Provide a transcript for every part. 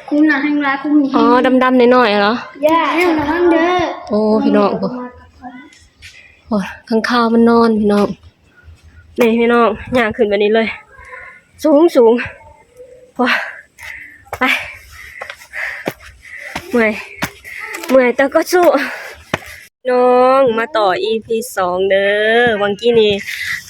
คุ้มนะทั้งร้านคุ้มนี่อ๋อดำๆหน่อยๆเหรอย่าให้เราทั้งเด้อโอ้พี่น้องโอ้ข้างข้าวมันนอนพี่น้องนี่พี่น้องย่างขึ้นแบบนี้เลยสูงว้าไปเมื่อยแต่ก็สู้น้องมาต่อ EP 2เด้อวังกี้นี่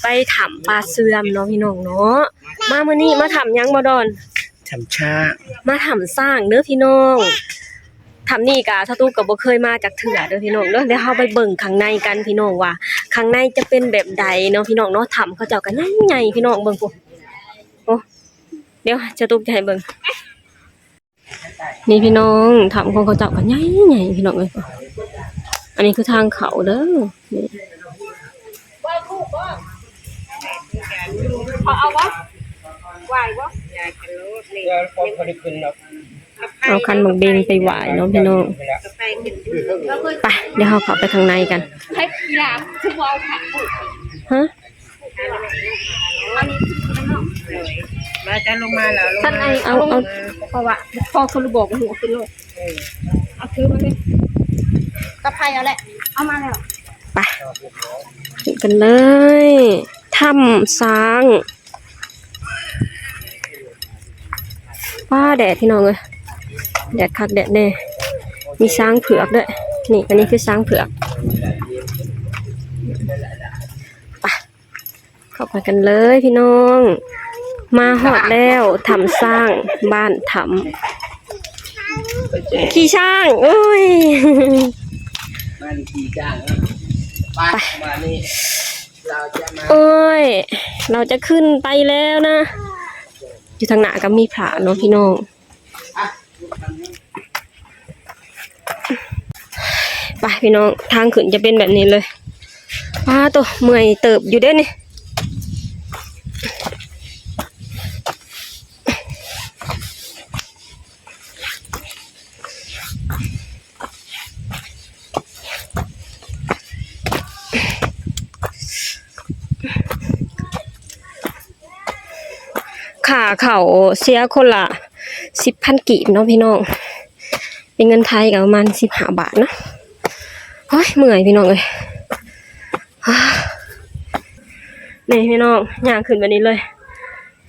ไปถำปลาเสื่อมเนาะพี่น้องเนาะมามื้อนี้มาถำยังบ่ดอนทำชามาถำสร้างเด้อพี่น้องถำนี่กะถ้าตู้ก็บ่เคยมาจากเถื่อเด้อพี่น้องเด้อเดี๋ยวเฮาไปเบิ่งข้างในกันพี่น้องว่าข้างในจะเป็นแบบใดเนาะพี่น้องเนาะถำเขาเจ้าก็ใหญ่ๆพี่น้องเบิ่งปุ๊โอ้เดี๋ยวจะตู้จะให้เบิ่งนี่พี่น้องถำของเขาเจ้าก็ใหญ่ๆพี่น้องเอ้ยอันนี้คือทางเขาเด้อนี่เอาวะไหววะเอาคันบังเบงไปไหวเนาะพี่น้องไปเดี๋ยวเราเข้าไปข้างในกันให้กีฬาคือเอาค่ะฮะมาจะลงมาแล้วท่านไอเอาเพราะว่าพ่อเขาบอกว่าหัวขึ้นโลกเอาคือมาเลยกระเพราเอาแหละเอามาแล้วไปขึ้นกันเลยถ้ำช้างป้าแดดพี่น้องเลยแดดคักแดดแน่มีช้างเผือกด้วยนี่อันนี้คือช้างเผือกไปเข้าไปกันเลยพี่น้องมาหอดแล้วทำสร้างบ้านทำขี่ช้างโอ้ยมาขี่ช้างไปมานี่เราจะมาโอ้ยเราจะขึ้นไปแล้วนะอยู่ทางหน้าก็มีพระเนาะพี่น้องไปพี่น้องทางขึ้นจะเป็นแบบนี้เลยป้าตัวเมื่อยเติบอยู่เด้นี่ขาเขาเสียคนละ10,000 กีบเนาะพี่น้องเป็นเงินไทยกับประมาณ15 บาทนะเฮ้ยเมื่อยพี่น้องเลยนี่พี่น้องย่างขึ้นแบบนี้เลย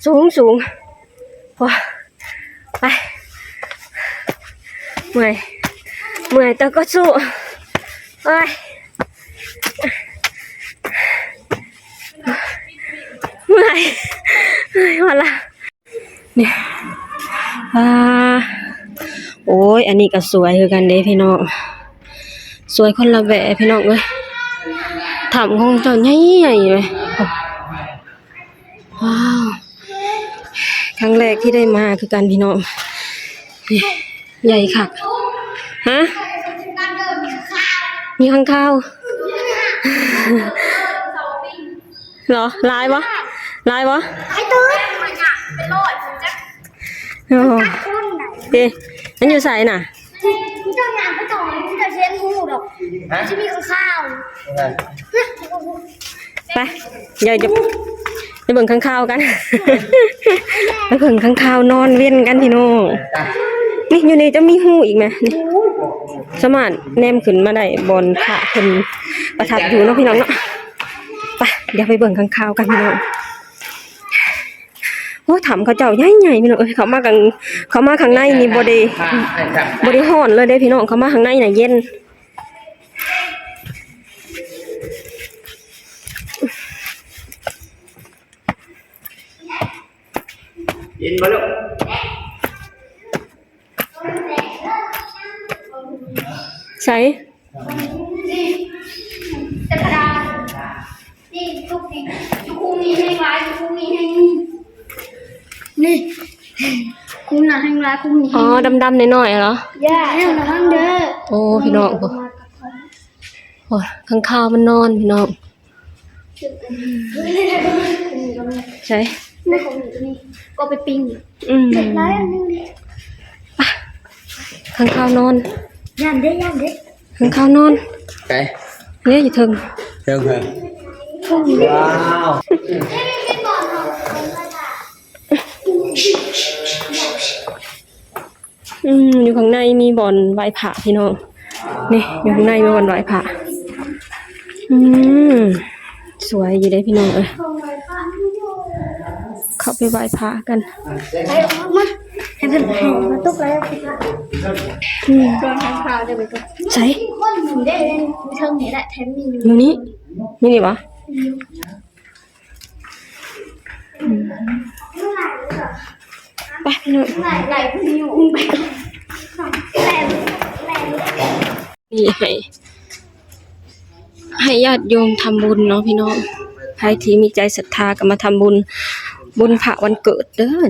สูงว้าไปเมื่อยแต่ก็สู้เอ้ยเมื่อยวันละเนี่ยโอ้ยอันนี้ก็สวยคือกันเด้พี่น้องสวยคนละแบบพี่น้องเอ้ยถามของเจ้าใหญ่ๆเลยว้าวครั้งแรกที่ได้มาคือกันพี่น้องใหญ่คักฮะมีข้างข้าวเหรอลายวะไอ้ตื้อเป็นโลดจ้ะโอ้เอ๊ะนั่นอยู่ใส่น่ะเจ้างานไปต่อที่จะเช็ดหูดอกที่มีข้าวไปเดี๋ยวจะไปเบิ่งข้างข้าวกันไปเบิ่งข้างข้าวนอนเวียนกันพี่น้องนี่อยู่นี่จะมีหูอีกไหมนี่สมานแนมขึ้นมาได้บนพระเพิ่นประทับอยู่เนาะพี่น้องเนาะไปเดี๋ยวไปเบิ่งข้างข้าวกันพี่น้องโอ้ถามเขาเจ้าใหญ่ๆพี่น้องเขามาข้างในนี่บ่ได้ฮ้อนเลยเด้พี่น้องเขามาข้างในน่ะเย็นเย็นมาลูกใช่กระดาษนี่ทุกทีทุกคู่มีให้ไว้ทุกคู่มีให้นี่คุ้มนะทั้งร้านคุ้มนี่อ๋อดำๆหน่อยๆเหรอย่าให้เราทั้งเด้อโอ้พี่น้องโอ้ข้างข้าวมันนอนพี่น้องใช่ในของหนูนี่ก็ไปปิ้งเด็ดร้ายอันนึงข้างข้าวนอนย่านเด้ข้างข้าวนอนไปเนี่ยอยู่ถึงว้าว อยู่ข้างในมีบ่อนไหว้พระพี่น้องนี่อยู่ข้างในมีบ่อนไหว้พระสวยอยู่ได้พี่น้องเข้าไปไหว้พระกันไปออกมาให้เพิ่นมาตุกแล้วโดนทางข่าวได้ไปตุกใช่คนอยู่ได้เทิงนี่แหละแถมมีอยู่นี่นี่วะไปพี่น้องไหลพุ่งอยู่ไปนี่ให้ญาติโยมทำบุญเนาะพี่น้องใครที่มีใจศรัทธาก็มาทำบุญพระวันเกิดเด้อ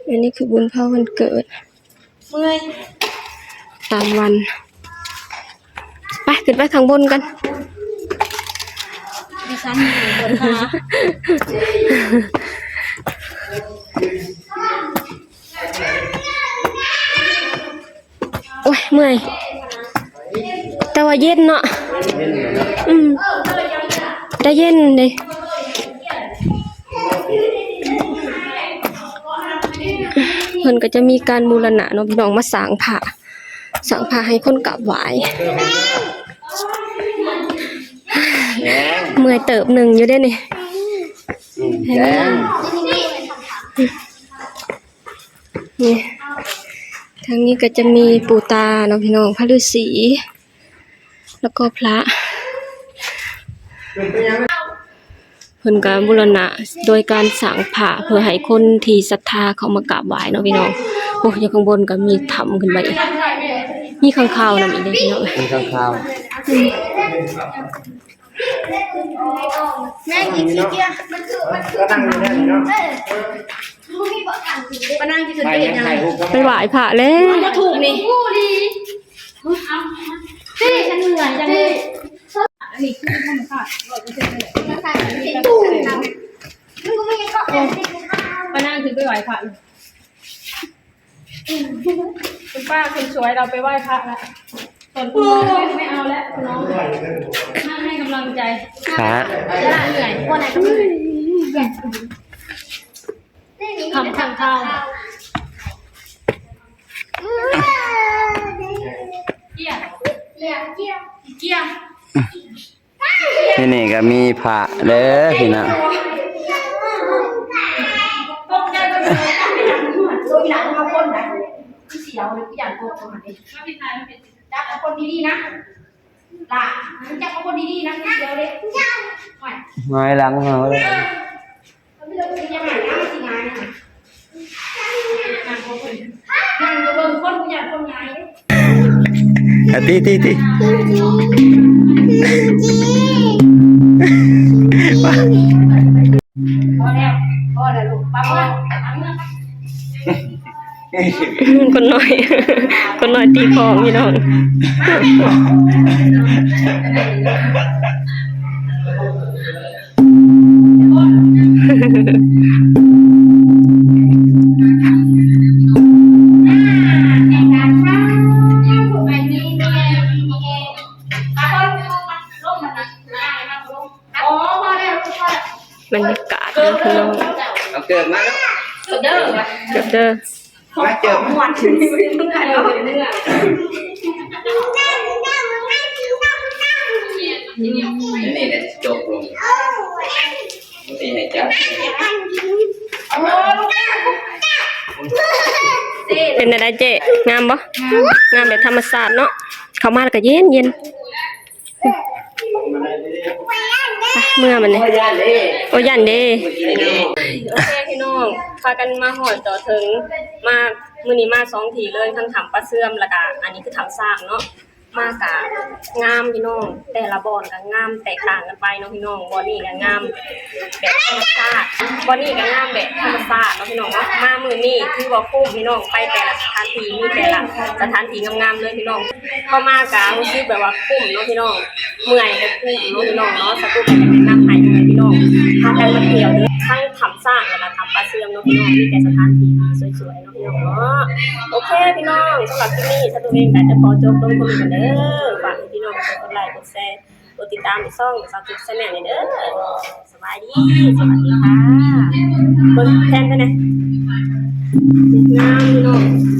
อันนี้คือบุญพระวันเกิดตามวันไปขึ้นไปข้างบนกันดิฉันอยู่บนฟ้าโอ้ยเมื่อยแต่ว่าเย็นเนาะได้เย็นเลยเพิ่นก็จะมีการบูรณะเนาะพี่น้องมาสร้างพระให้คนกราบไหว้เมื่อยเติบหนึ่งอยู่ได้นี่นี่ทางนี้ก็จะมีปู่ตาเนาะพี่น้องพระฤาษีแล้วก็พระเพิ่นก็บูรณะโดยการสร้างพระเพื่อให้คนที่ศรัทธาเขามากราบไหว้เนาะพี่น้องโอ้ยอยู่ข้างบนก็มีถ้ำขึ้นไปอีกมีข้างคาวนำอีกเด้พี่น้องมีข้างข่าวแม่กินขี้เกียจมันคือก็นั่งอยู่ได้เนาะลูกมีบ่กันสิปนั่งที่สุดเป็นยังไงไปไหว้พระแล้วมันก็ถูกนี่กูดีเฮ้ยฉันเหนื่อยจังเลยอันนี้คือธรรมชาติ100%เลยธรรมชาติเป็นตู้มึงก็ไม่ยังก็ปนั่งถึงไปไหว้พระคุณป้าคุณสวยเราไปไหว้พระแล้วส่วนคุณน้องไม่เอาแล้วคุณน้องนั่งให้กำลังใจเหนื่อยวันไหนก็เหนื่อยทำข้าวเกี่ยนี่ก็มีพระเด้อพี่น้องตกใจก็เลยตัวหลังมาพ่นนะพี่เสียวเลยพี่อยากโกงคนนี้จับคนดีๆนะล่ะจับคนดีๆนะพี่เสียวเลยง่ายหลังเหรอเลยไม่รู้จะยังไงนะสิงานนะนั่งเบิ่งคนผู้ใหญ่คนไงตีพอแล้วลูกป้าคนน้อยตีคองพี่น้องบรรยากาศนะพี่น้องเอาเกิดมาแล้วเด้อมาเจอวันนี้ไม่ต้องการเอาเนื้อนี่แหละจบลงตีไหนจ๊ะเป็นอะไรเจ๊งามบ่งามแบบธรรมชาติเนาะเข้ามาแล้วก็เย็นเมื่อมันเนี่ยโอ้ยันเด้โอเคพี่น้องพากันมาหอดต่อถึงมามื้อนี้มา2ทีเลยทั้งถามปลาเสื่อมแล้วก็อันนี้คือถามสร้างเนาะมากะงามพี่น้องแต่ละบ่อนก็งามแตกต่างกันไปเนาะพี่น้องบ่อนี้ก็งามแบบธรรมชาติบ่อนี้ก็งามแบบธรรมชาติเนาะพี่น้องเนาะมามื้อนี้คือว่าคุ้มพี่น้องไปแต่ละสถานที่มีแต่ละสถานที่งามๆเลยพี่น้องพอมากะรู้สึกแบบว่าคุ้มเนาะพี่น้องเมื่อยก็คุ้มเนาะพี่น้องเนาะสตูก็จะแนะนำให้พี่น้องพากันมาเที่ยวเด้อทั้งทำสร้างแล้วก็ทำปลาเสื่อมเนาะพี่น้องมีแต่สถานที่สวยๆเนาะพี่น้องเนาะโอเคพี่น้องสำหรับที่นี่สตูเองก็จะขอจบลงตรงนี้กันเด้อฝากให้พี่น้องกดไลค์กดแชร์กดติดตามในช่องสาวติ๊กแชนแนลเด้อสบายดีสวัสดีค่ะเบิ่งแทนไปไหน งามพี่น้อง